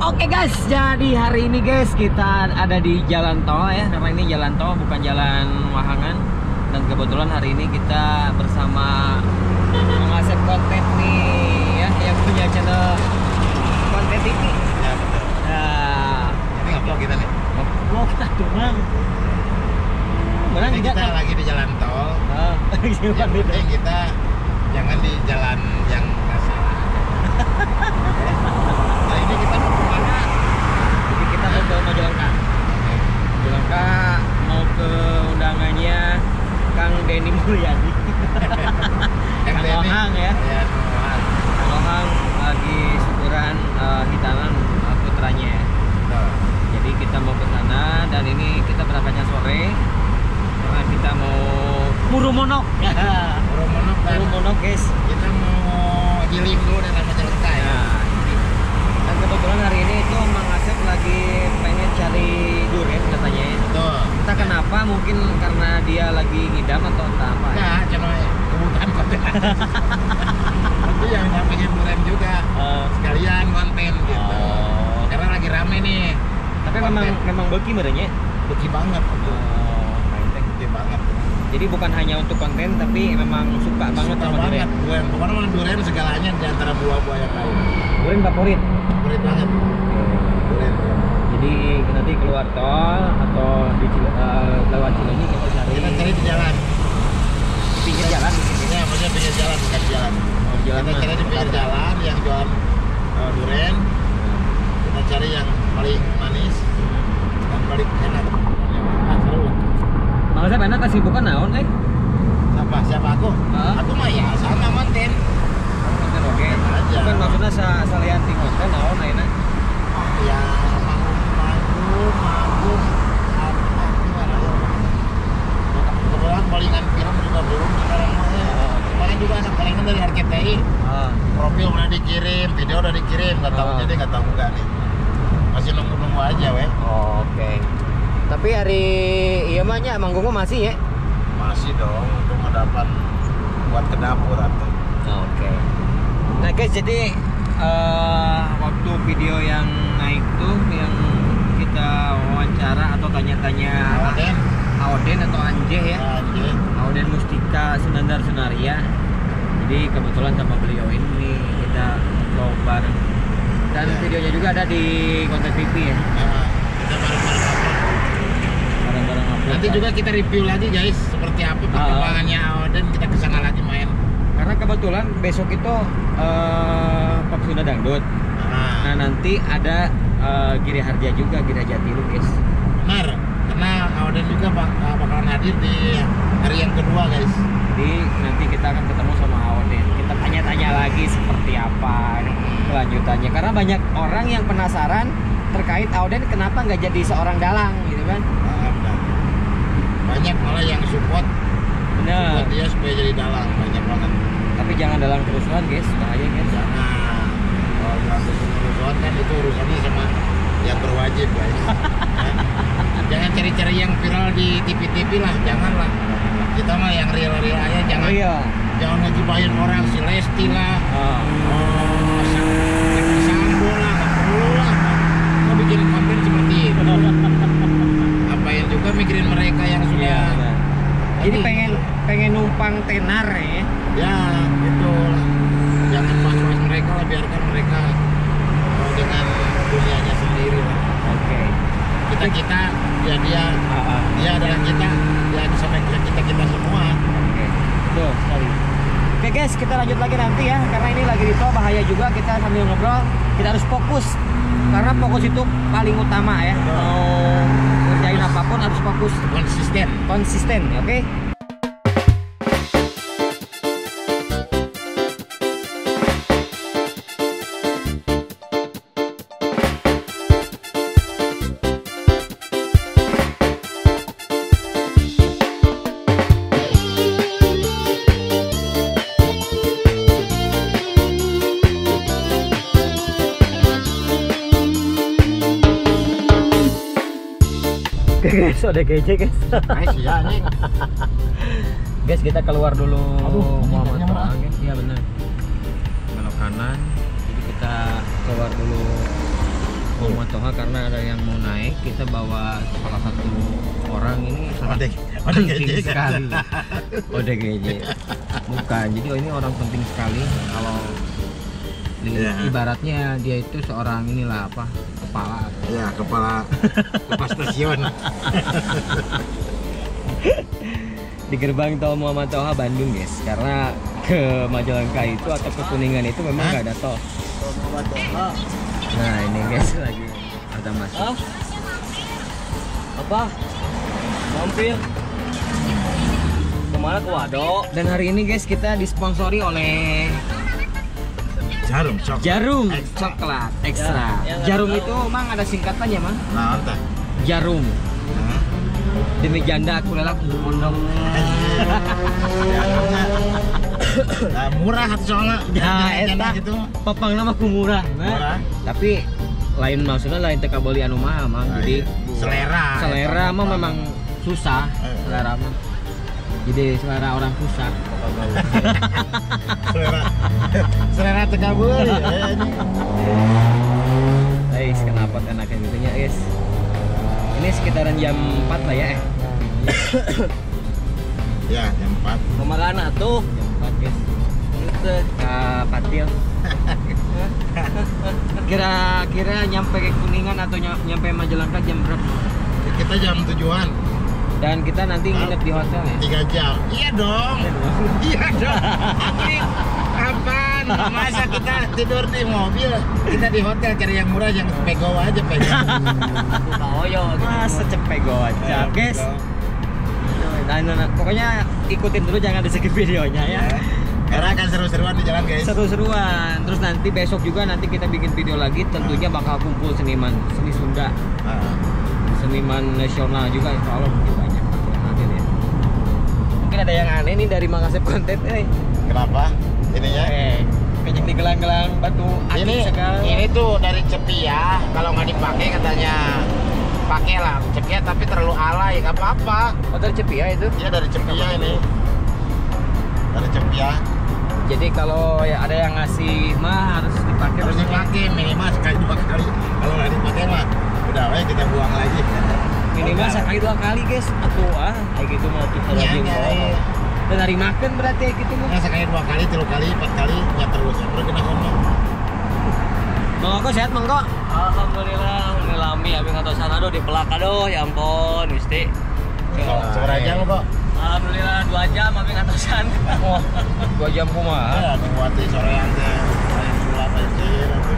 Oke guys, jadi hari ini guys kita ada di jalan tol ya, karena ini jalan tol bukan jalan Wahangan. Dan kebetulan hari ini kita bersama mengasep konten nih ya, yang punya channel konten TV. Ya betul. Nah, Ini nge-vlog kita nih. vlog kita doang. Benar Ini enggak? kita lagi di jalan tol. Yang penting kita jangan di jalan yang nggak salah. Nah ini kita mau kemana? Jadi kita mau ke Majalengka. Majalengka mau ke undangannya Kang Denny Mulyadi. Kang Ohang ya. Ya, Ohang. Kang Ohang lagi syukuran hitanan putranya. Betul. Jadi kita mau ke sana dan ini kita berangkatnya sore karena kita mau Murumonok. Murumonok kan. Murumonok guys. Kita mau healing dulu dengan Majalengka ya. Nah, ini. Dan kebetulan hari ini itu Mang Asep lagi pengen cari durian katanya. Betul. Entah kenapa, mungkin karena dia lagi ngidam atau entah apa. Ya. Enggak, cuma kebutuhan konten. Tapi yang pengen durian juga. Sekalian konten gitu. Oh. Karena lagi rame nih. Tapi konten. memang beki merenya. Beki banget. Beki banget. Jadi bukan hanya untuk konten, tapi memang suka banget Suka sama banget durian. durian. Pokoknya mau durian segalanya di antara buah-buah yang lain. Durian favorit. Favorit banget. Durian. Jadi nanti keluar tol atau di lewat Cileunyi kita cari. Kita cari di jalan. Di pinggir jalan. Ini maksudnya pinggir jalan bukan di jalan. Oh, jalan Kita cari di pinggir jalan yang jualan durian. Kita cari yang paling manis dan paling enak. Ah, seru lah. Mang Asep enak kesibukan naon Siapa aku? Hah? Aku mah ya sama konten. Konten oke. Aja. Bukan maksudnya salian di konten naon ayeuna. Ya manggung kebetulan palingan film juga belum sekarang mah ya. Kemarin juga ada palingan dari RCTI. Profil udah dikirim, video udah dikirim, nggak tahu jadi nggak tahu enggak nih. Masih nunggu aja weh. Oke. Tapi hari iya mah nya manggungnya masih ya? Masih dong untuk mendapat buat ke dapur atau. Oke. Nah guys, jadi waktu video yang naik tuh yang kita wawancara atau tanya-tanya Aoden atau Anjeh ya. Anjir. Aoden Mustika Sunandar Sunaria. Jadi kebetulan sama beliau ini kita vlog bareng. Dan Ya. videonya juga ada di konten TV ya. Nah, kita bareng-bareng upload. Bareng-bareng upload. Nanti juga kita review lagi guys seperti apa perkembangannya Aoden, kita kesana lagi main. Karena kebetulan besok itu Pop Sunda Dangdut. Nah nanti ada Giri Harja juga, Giri Jatilu guys. Benar, karena Aoden juga bakalan hadir di hari yang kedua guys. Jadi nanti kita akan ketemu sama Aoden. Kita tanya-tanya lagi seperti apa kelanjutannya. Karena banyak orang yang penasaran terkait Aoden kenapa nggak jadi seorang dalang gitu kan? Benar. Banyak malah yang support Bener. dia supaya jadi dalang, banyak banget. Tapi jangan dalang kerusuhan guys, bahaya guys. Jangan, kalau dalam kerusuhan kan itu urusannya sama yang berwajib guys. Ya. Jangan cari-cari yang viral di TV-TV lah, janganlah. Kita mah yang real-real aja, jangan. Real. Jangan ngegibahin orang, si Lesti lah, Sambo lah, nggak perlu lah. Mau bikin konten seperti itu. Apain juga mikirin mereka yang sudah. Iya, benar. Jadi pengen numpang tenar ya. Ya, itu lah. Jangan bahas-bahas mereka lah, biarkan mereka dengan dunianya sendiri lah. Oke. Kita ya dia adalah kita, dia sampai kita semua. Oke. Betul sekali. Oke guys, kita lanjut lagi nanti ya, karena ini lagi di tol bahaya juga, kita sambil ngobrol, kita harus fokus. Karena fokus itu paling utama ya. Mau kerjain apapun harus fokus. Konsisten, oke? Guys, udah gece guys. Ya, anjing. Guys, kita keluar dulu. Aduh, Muhammad nyamuk. Farah, guys. Iya benar. Belok kanan. Jadi kita keluar dulu Muhammad Toha karena ada yang mau naik. Kita bawa salah satu orang ini sangat penting sekali. ODGJ. Bukan. Jadi ini orang penting sekali. Kalau ibaratnya dia itu seorang inilah apa? Kepala. Ya, kepala stasiun. Di gerbang tol Muhammad Toha Bandung, guys. Karena ke Majalengka itu atau ke Kuningan itu memang nggak ada tol. Nah ini guys lagi ada masuk. Apa? Mampir kemana ke Wado? Dan hari ini guys kita disponsori oleh Jarum coklat ekstra. Jarum itu emang ada singkatannya mang? Nah, entah. Jarum. Demi janda aku lelak pondok. Nah, murah soalnya. Ya, gitu. Papang nama ku murah. Murah. Tapi lain maksudnya lain teka beli anu mah mang. Jadi selera mah memang susah selera mah. Jadi selera orang susah. selera teka beli. Guys, kenapa enaknya gitunya guys? Ini sekitaran jam 4 lah ya. Ya, jam 4. Kemana tuh? Jam 4 guys. Itu Patil. Kira-kira nyampe ke Kuningan atau nyampe Majalengka jam berapa? Kita jam 7-an. Dan kita nanti nginep di hotel ya? 3 jam. Iya dong. Iya dong. Kapan? Masa kita tidur di mobil? Kita di hotel cari yang murah, yang pego aja pego. Masa cepet gocap guys. Nah, pokoknya ikutin dulu, jangan di skip videonya ya. Karena akan seru-seruan di jalan guys. Seru-seruan. Terus nanti besok juga nanti kita bikin video lagi. Tentunya bakal kumpul seniman seni Sunda, seniman nasional juga. Insya Allah mungkin banyak yang hadir ya. Mungkin ada yang aneh nih dari Mangasep konten. Kenapa? Ininya? Kejeng di gelang-gelang batu akik sekali. Ini tuh dari Cepia. Kalau nggak dipakai katanya pakailah Cepia, tapi terlalu alay, nggak apa-apa. Oh, dari Cepia itu? Iya, dari Cepia ini. Dari Cepia. Jadi kalau ya ada yang ngasih mah harus dipakai. Harus dipakai minimal sekali 2 kali. Kalau nggak dipakai mah udah kita buang lagi. Minimal sekali 2 kali guys. Atau kayak gitu mah tuh kalau jengkol. Dan hari makan berarti kayak gitu mah. Sekali 2 kali, 3 kali, 4 kali ya terus kena ngomong. Mang Oko sehat Mang Oko? Alhamdulillah, ngelami abis ngatosan aduh di pelak aduh, ya ampun, Gusti. Seberapa jam kok? Alhamdulillah 2 jam abis ngatosan. Oh, 2 jam kumaha? Ya, buat di sorean teh. Main sulap aja nanti.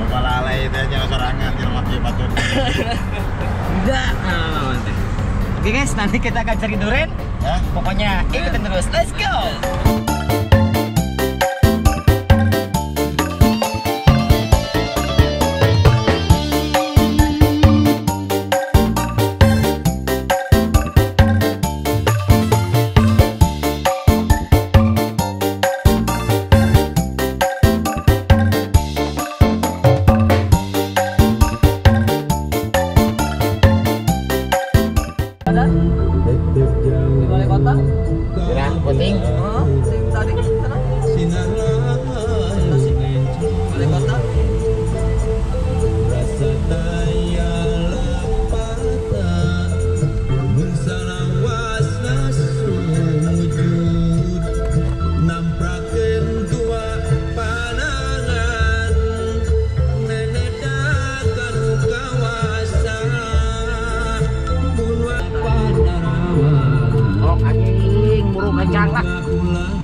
Bapak lalai teh jangan sorangan di rumah dia patut. Enggak. Nanti. Oke guys, nanti kita akan cari duren. Ya. Pokoknya ikutin terus. Let's go. Di balai kota? Kira penting. Sing tadi sana. Balai kota.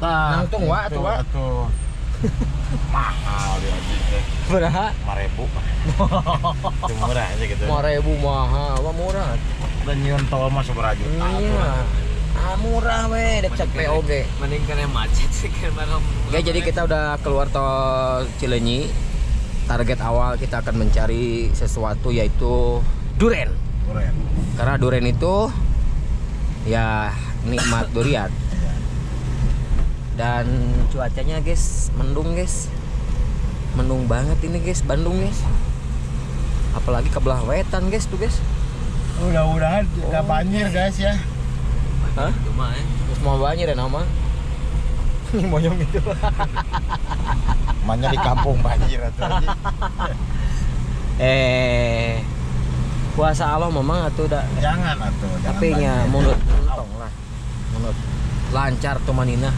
Nang tua tua. Mahal dia aja. Berapa? 5.000. Itu murah aja gitu. 5.000 mahal, apa murah? Dan nyeun tol mah sabaraha juta. Iya. Murah we, dek cek POG. Mending kan yang macet sih kan barang. Oke, jadi kita udah keluar tol Cileunyi. Target awal kita akan mencari sesuatu yaitu duren. Karena duren itu ya nikmat durian. Dan cuacanya guys, mendung guys. Mendung banget ini guys, Bandung guys. Apalagi ke belah wetan guys tuh guys. Mudah-mudahan nggak banjir guys ya. Hah? Cuma Terus mau banjir ya nama? Monyong itu. Namanya di kampung banjir atuh anjing. Kuasa Allah memang atuh da. Jangan atuh. jangan Tapi nya banjir. mulut entong lah. Mulut lancar tuh manina.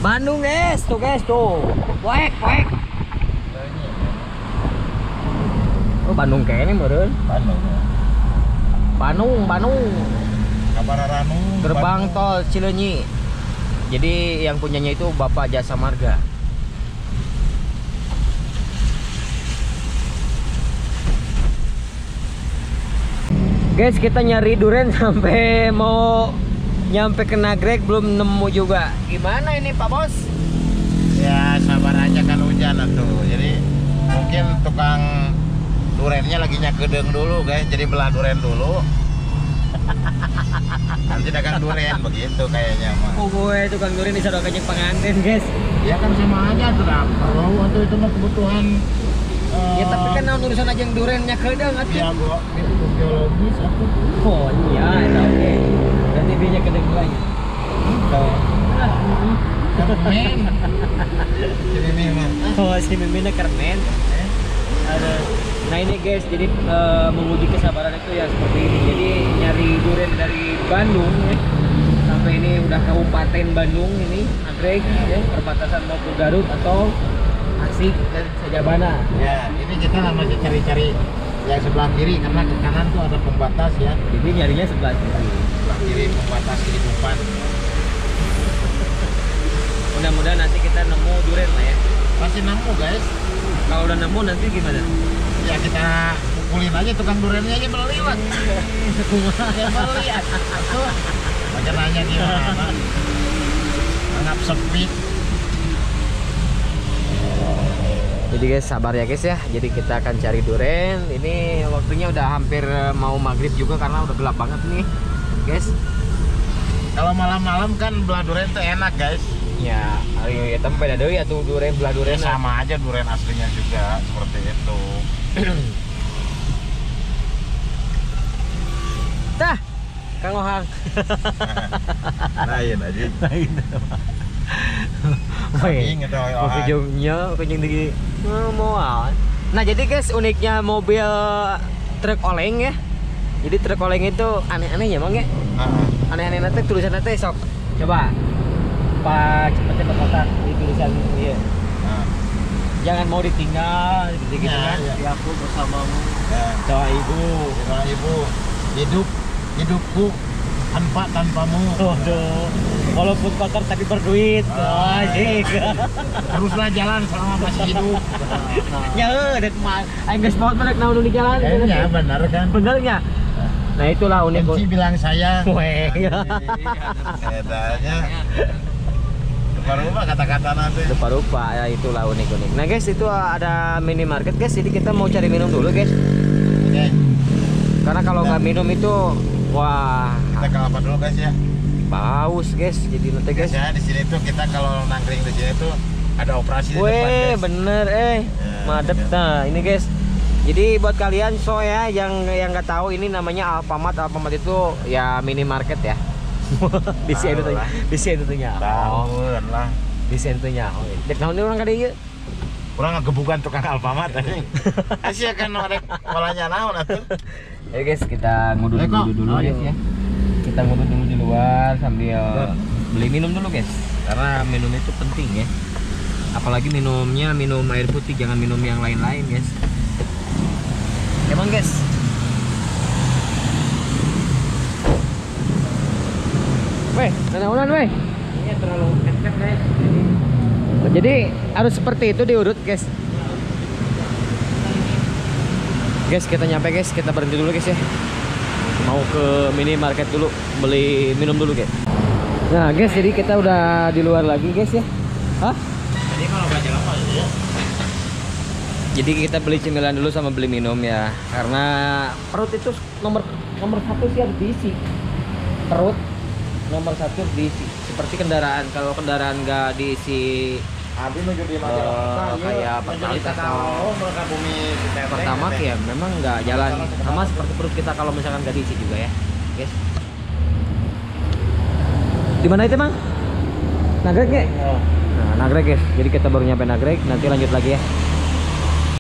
Bandung guys, tuh. Poek. Oh Bandung kayaknya meureun. Bandung. Kabararanu. Gerbang tol Cileunyi. Jadi yang punyanya itu Bapak Jasa Marga. Guys, kita nyari duren sampai mau nyampe ke Nagrek belum nemu juga. Gimana ini Pak Bos? Ya sabar aja kan hujan atuh. Jadi mungkin tukang durennya lagi nyakedeng dulu guys. Jadi belah duren dulu. Nanti dagang duren begitu kayaknya mah. Oh gue tukang duren bisa dokanya pengantin guys. Ya kan sama aja tuh perlu atau itu mah kebutuhan. Ya tapi kan naon urusan aja yang durennya kedeng atuh. Ya gua itu biologis atuh. Oh iya, itu oke. Berarti dia kedeng lagi. Kermen. Jadi memang. Oh si Miminnya kermen. Ada. Nah ini guys, jadi menguji kesabaran itu ya seperti ini. Jadi nyari duren dari Bandung ya. Sampai ini udah Kabupaten Bandung ini, Nagrek ya, perbatasan mau ke Garut atau Asik dan Sajabana. Ya, ini kita masih cari-cari yang sebelah kiri karena ke kanan tuh ada pembatas ya. Jadi nyarinya sebelah kiri. Sebelah kiri pembatas kehidupan. Mudah-mudahan nanti kita nemu duren lah ya. Pasti nemu guys. Kalau udah nemu nanti gimana? Ya kita pukulin aja tukang durennya aja beli lah. Ya beli ya. Macam nanya di mana? Anggap sepi. Jadi guys sabar ya guys ya. Jadi kita akan cari duren. Ini waktunya udah hampir mau maghrib juga karena udah gelap banget nih guys. Kalau malam-malam kan belah duren tuh enak guys. Ya, ayo ya tempe ada ya tuh duren belah duren. Ya, sama aja duren aslinya juga seperti itu. Tah, Kang Ohang. Lain aja. Woi, Ingat oh, kejungnya di mau. Nah jadi guys uniknya mobil truk oleng ya. Jadi truk oleng itu aneh-aneh ya bang ya. Aneh-aneh nanti tulisan nanti sok. Coba Pak cepet kotak di tulisan iya. Jangan mau ditinggal gitu kan. Ya. Aku bersamamu. Ya. Doa ibu. Doa ibu. Hidupku tanpamu. Aduh. Walaupun kotor tapi berduit. Asik. Teruslah jalan selama masih hidup. Ya, dan aing geus spot merek naon di jalan. Ya benar kan. Benernya. Nah, itulah unik. MC bilang saya. Weh. Edanya. Rupa-rupa kata-kata nanti. Rupa-rupa ya itulah unik-unik. Nah, guys, itu ada minimarket, guys. Jadi kita mau cari minum dulu, guys. Oke. Karena kalau nggak minum itu wah, Kita ke apa dulu guys ya? paus, guys. Jadi nanti, guys. Ya di sini tuh kita kalau nangkring di sini tuh ada operasi di depan Weh, guys. bener madep. bener. Nah, ini guys. Jadi buat kalian ya yang nggak tahu ini namanya Alfamart. Alfamart itu ya minimarket ya. Di sini Tahu lah. di sini tuhnya. Tahun lah. Di sini tuhnya. Dek naon orang kada ieu? Kurang ngegebukan tukang Alfamart anjing. Asia kan ada malahnya naon atuh. Ya guys, kita ngudu dulu guys ya. Kita ngudu dulu di luar sambil beli minum dulu guys. Karena minum itu penting ya. Apalagi minumnya minum air putih, jangan minum yang lain-lain guys. Emang guys. Weh, nanaunan weh. Ini terlalu mepet guys. Jadi harus seperti itu diurut guys. Guys, kita nyampe guys, kita berhenti dulu guys ya. Mau ke minimarket dulu, beli minum dulu guys. Nah guys, jadi kita udah di luar lagi guys ya. Hah? Jadi kalau belanja apa ya? Jadi kita beli cemilan dulu sama beli minum ya. Karena perut itu nomor satu sih harus diisi. Perut nomor satu harus diisi. Seperti kendaraan, kalau kendaraan nggak diisi Abi menuju di Majalengka kayak Pertalite atau bumi pertama ya memang nggak jalan sama seperti perut kita kalau misalkan nggak diisi juga ya guys. Di mana itu bang? Nagrek ya? Nah, Nagreg guys. Jadi kita baru nyampe Nagreg, nanti lanjut lagi ya.